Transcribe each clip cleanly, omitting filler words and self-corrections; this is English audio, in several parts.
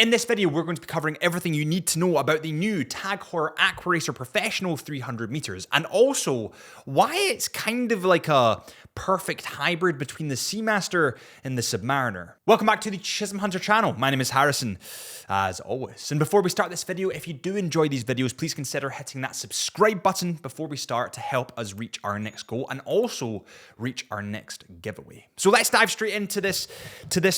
In this video, we're going to be covering everything you need to know about the new Tag Heuer Aquaracer Professional 300 meters, and also why it's kind of like a perfect hybrid between the Seamaster and the Submariner. Welcome back to the Chisholm Hunter channel. My name is Harrison, as always. And before we start this video, if you do enjoy these videos, please consider hitting that subscribe button before we start to help us reach our next goal and also reach our next giveaway. So let's dive straight into this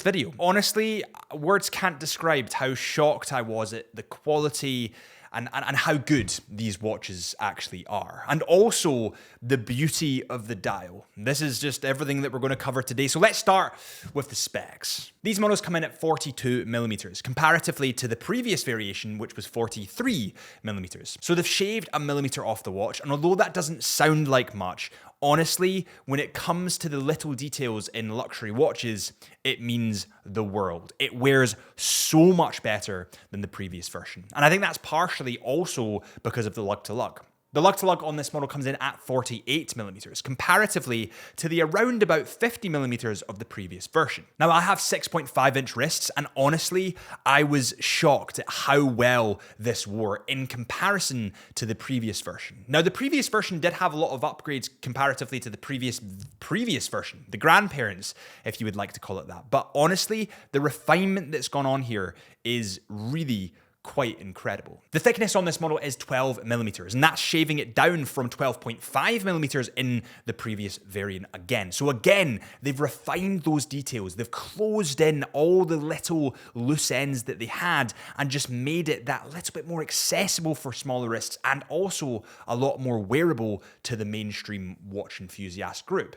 video. Honestly, words can't describe how shocked I was at the quality and how good these watches actually are. And also the beauty of the dial. This is just everything that we're going to cover today. So let's start with the specs. These models come in at 42 millimeters, comparatively to the previous variation, which was 43 millimeters. So they've shaved a millimeter off the watch, and although that doesn't sound like much, honestly, when it comes to the little details in luxury watches, it means the world. It wears so much better than the previous version. And I think that's partially also because of the lug-to-lug. The lug-to-lug on this model comes in at 48 millimeters, comparatively to the around about 50 millimeters of the previous version. Now, I have 6.5-inch wrists, and honestly, I was shocked at how well this wore in comparison to the previous version. Now, the previous version did have a lot of upgrades comparatively to the previous version, the grandparents, if you would like to call it that. But honestly, the refinement that's gone on here is really quite incredible. The thickness on this model is 12 millimeters, and that's shaving it down from 12.5 millimeters in the previous variant again. So again, they've refined those details. They've closed in all the little loose ends that they had and just made it that little bit more accessible for smaller wrists and also a lot more wearable to the mainstream watch enthusiast group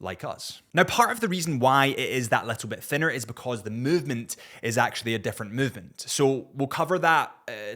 like us. Now, part of the reason why it is that little bit thinner is because the movement is actually a different movement. So we'll cover that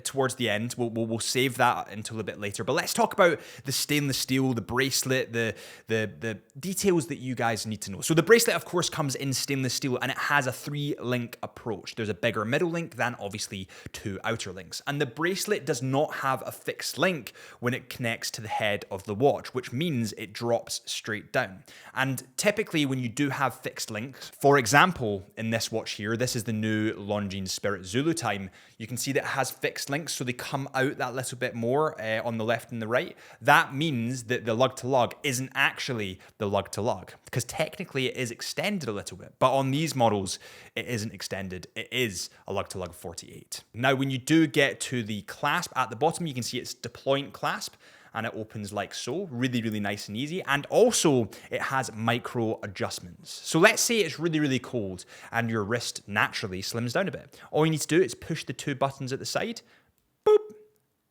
towards the end. We'll save that until a bit later. But let's talk about the stainless steel, the bracelet, the details that you guys need to know. So the bracelet, of course, comes in stainless steel, and it has a 3-link approach. There's a bigger middle link than obviously 2 outer links. And the bracelet does not have a fixed link when it connects to the head of the watch, which means it drops straight down. And typically when you do have fixed links, for example, in this watch here, this is the new Longines Spirit Zulu time, you can see that it has fixed links, so they come out that little bit more on the left and the right. That means that the lug-to-lug isn't actually the lug-to-lug, because technically it is extended a little bit, but on these models, it isn't extended. It is a lug-to-lug 48. Now, when you do get to the clasp at the bottom, you can see it's deployant clasp, and it opens like so, really, really nice and easy. And also, it has micro adjustments. So let's say it's really, really cold and your wrist naturally slims down a bit. All you need to do is push the 2 buttons at the side, boop,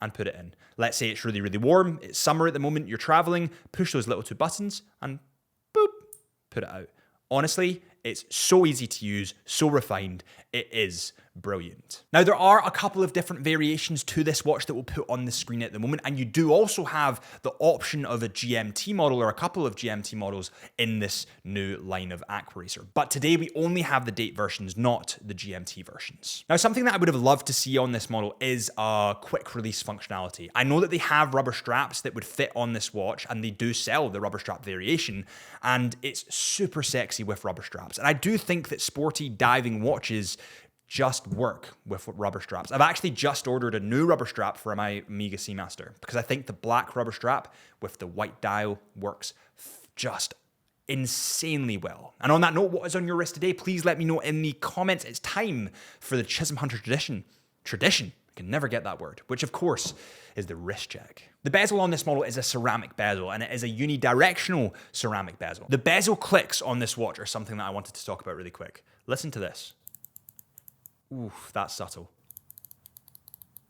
and put it in. Let's say it's really, really warm, it's summer at the moment, you're traveling, push those little 2 buttons and boop, put it out. Honestly, it's so easy to use, so refined, it is brilliant. Now, there are a couple of different variations to this watch that we'll put on the screen at the moment, and you do also have the option of a GMT model or a couple of GMT models in this new line of Aquaracer. But today we only have the date versions, not the GMT versions. Now, something that I would have loved to see on this model is a quick release functionality. I know that they have rubber straps that would fit on this watch, and they do sell the rubber strap variation, and it's super sexy with rubber straps. And I do think that sporty diving watches just work with rubber straps. I've actually just ordered a new rubber strap for my OMEGA Seamaster because I think the black rubber strap with the white dial works just insanely well. And on that note, what is on your wrist today? Please let me know in the comments. It's time for the Chisholm Hunter tradition. I can never get that word, which of course is the wrist check. The bezel on this model is a ceramic bezel, and it is a unidirectional ceramic bezel. The bezel clicks on this watch are something that I wanted to talk about really quick. Listen to this. Oof, that's subtle.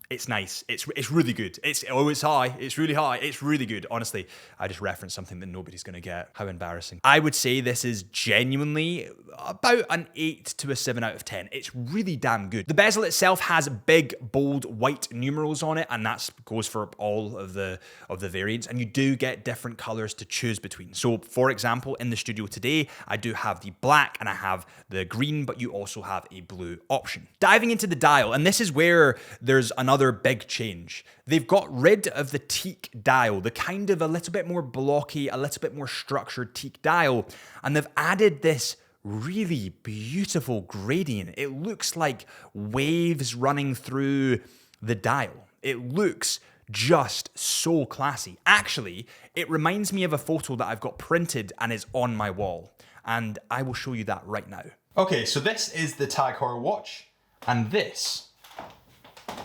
It's nice. It's really good. It's high. It's really high. It's really good. Honestly, I just referenced something that nobody's going to get. How embarrassing. I would say this is genuinely about an 8 to a 7 out of 10. It's really damn good. The bezel itself has big, bold, white numerals on it, and that goes for all of the variants, and you do get different colors to choose between. So, for example, in the studio today, I do have the black and I have the green, but you also have a blue option. Diving into the dial, and this is where there's another big change. They've got rid of the teak dial, the kind of a little bit more blocky, a little bit more structured teak dial, and they've added this really beautiful gradient. It looks like waves running through the dial. It looks just so classy. Actually, it reminds me of a photo that I've got printed and is on my wall. And I will show you that right now. Okay, so this is the Tag Heuer watch, and this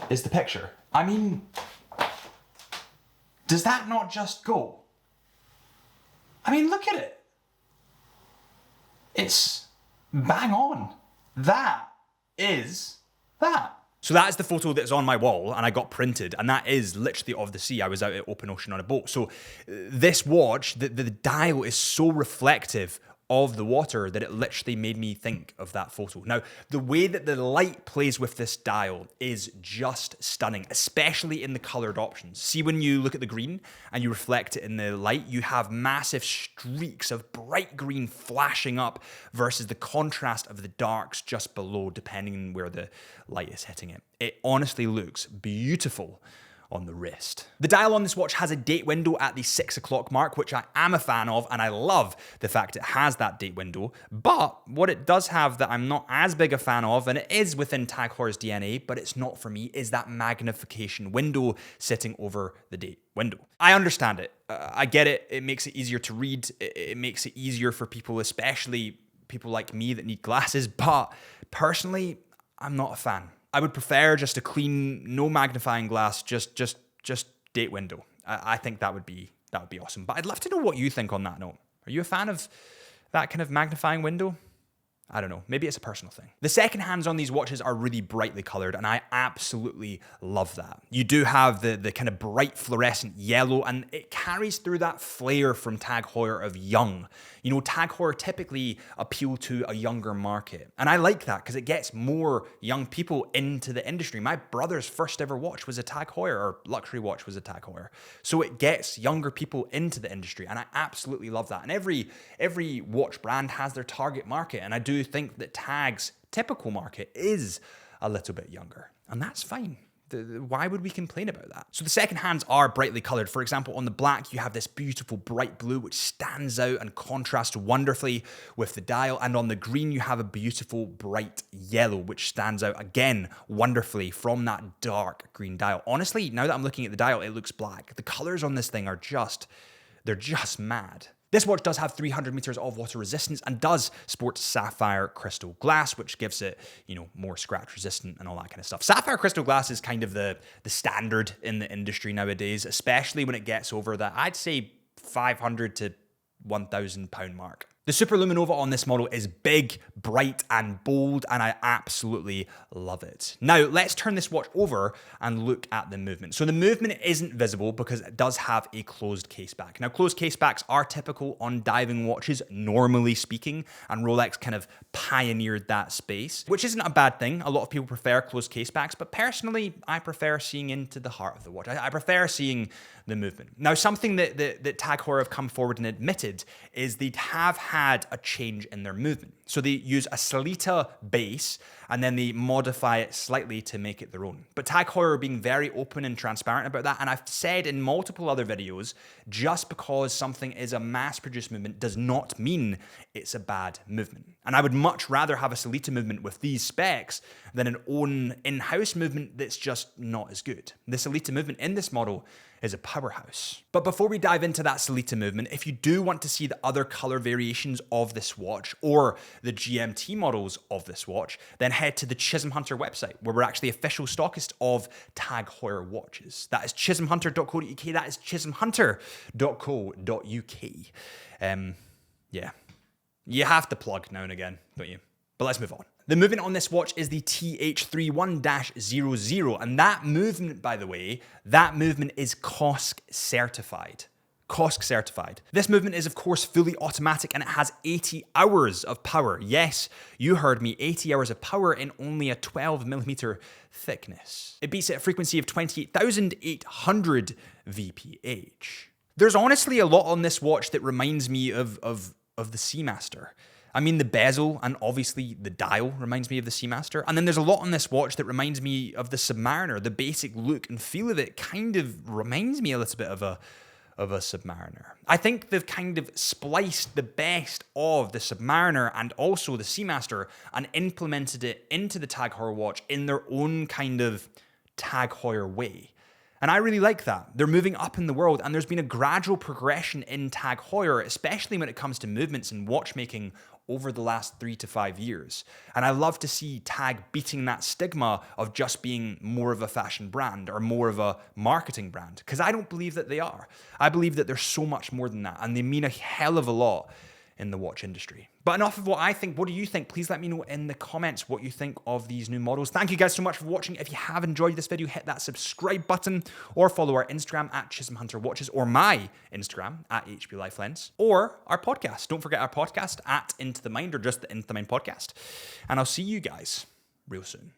is the picture. I mean, does that not just go? I mean, look at it. It's bang on. That is that. So that is the photo that's on my wall and I got printed, and that is literally of the sea. I was out at open ocean on a boat. So this watch, the dial is so reflective of the water that it literally made me think of that photo. Now, the way that the light plays with this dial is just stunning, especially in the colored options. See, when you look at the green and you reflect it in the light, you have massive streaks of bright green flashing up versus the contrast of the darks just below, depending on where the light is hitting it. It honestly looks beautiful on the wrist. The dial on this watch has a date window at the 6 o'clock mark, which I am a fan of, and I love the fact it has that date window. But what it does have that I'm not as big a fan of, and it is within Tag Heuer's DNA, but it's not for me, is that magnification window sitting over the date window. I understand it. I get it. It makes it easier to read. It makes it easier for people, especially people like me that need glasses. But personally, I'm not a fan. I would prefer just a clean, no magnifying glass, just date window. I think that would be awesome. But I'd love to know what you think on that note. Are you a fan of that kind of magnifying window? I don't know. Maybe it's a personal thing. The second hands on these watches are really brightly colored, and I absolutely love that. You do have the kind of bright fluorescent yellow, and it carries through that flair from Tag Heuer of young. You know, Tag Heuer typically appeal to a younger market, and I like that because it gets more young people into the industry. My brother's first ever watch was a Tag Heuer, or luxury watch was a Tag Heuer. So it gets younger people into the industry, and I absolutely love that. And every watch brand has their target market, and I do think that Tag's typical market is a little bit younger, and that's fine. Why would we complain about that? So the second hands are brightly colored. For example, on the black, you have this beautiful bright blue, which stands out and contrasts wonderfully with the dial. And on the green, you have a beautiful bright yellow, which stands out again wonderfully from that dark green dial. Honestly, now that I'm looking at the dial, it looks black. The colors on this thing are they're just mad. This watch does have 300 meters of water resistance and does sport sapphire crystal glass, which gives it, more scratch resistant and all that kind of stuff. Sapphire crystal glass is kind of the standard in the industry nowadays, especially when it gets over that, I'd say, 500 to 1,000 pound mark. The Superluminova on this model is big, bright, and bold, and I absolutely love it. Now, let's turn this watch over and look at the movement. So the movement isn't visible because it does have a closed case back. Now, closed case backs are typical on diving watches, normally speaking, and Rolex kind of pioneered that space, which isn't a bad thing. A lot of people prefer closed case backs, but personally, I prefer seeing into the heart of the watch. I prefer seeing the movement. Now, something that Tag Heuer have come forward and admitted is they have had a change in their movement. So they use a Sellita base and then they modify it slightly to make it their own. But Tag Heuer are being very open and transparent about that. And I've said in multiple other videos, just because something is a mass-produced movement does not mean it's a bad movement. And I would much rather have a Sellita movement with these specs than an own in-house movement that's just not as good. The Sellita movement in this model is a powerhouse. But before we dive into that Sellita movement, if you do want to see the other color variations of this watch or the GMT models of this watch, then head to the Chisholm Hunter website, where we're actually official stockist of Tag Heuer watches. That is chisholmhunter.co.uk. That is chisholmhunter.co.uk. Yeah, you have to plug now and again, don't you? But let's move on. The movement on this watch is the TH31-00, and that movement, by the way, is COSC certified. COSC certified. This movement is, of course, fully automatic, and it has 80 hours of power. Yes, you heard me, 80 hours of power in only a 12mm thickness. It beats at a frequency of 28,800 VPH. There's honestly a lot on this watch that reminds me of the Seamaster. I mean, the bezel and obviously the dial reminds me of the Seamaster. And then there's a lot on this watch that reminds me of the Submariner. The basic look and feel of it kind of reminds me a little bit of of a Submariner. I think they've kind of spliced the best of the Submariner and also the Seamaster and implemented it into the Tag Heuer watch in their own kind of Tag Heuer way. And I really like that. They're moving up in the world, and there's been a gradual progression in Tag Heuer, especially when it comes to movements in watchmaking over the last 3 to 5 years. And I love to see Tag beating that stigma of just being more of a fashion brand or more of a marketing brand, because I don't believe that they are. I believe that they're so much more than that, and they mean a hell of a lot in the watch industry. But enough of what I think. What do you think? Please let me know in the comments what you think of these new models. Thank you guys so much for watching. If you have enjoyed this video, hit that subscribe button or follow our Instagram at Chisholm Hunter Watches or my Instagram at HB Lifelens or our podcast. Don't forget our podcast at Into the Mind or just the Into the Mind podcast. And I'll see you guys real soon.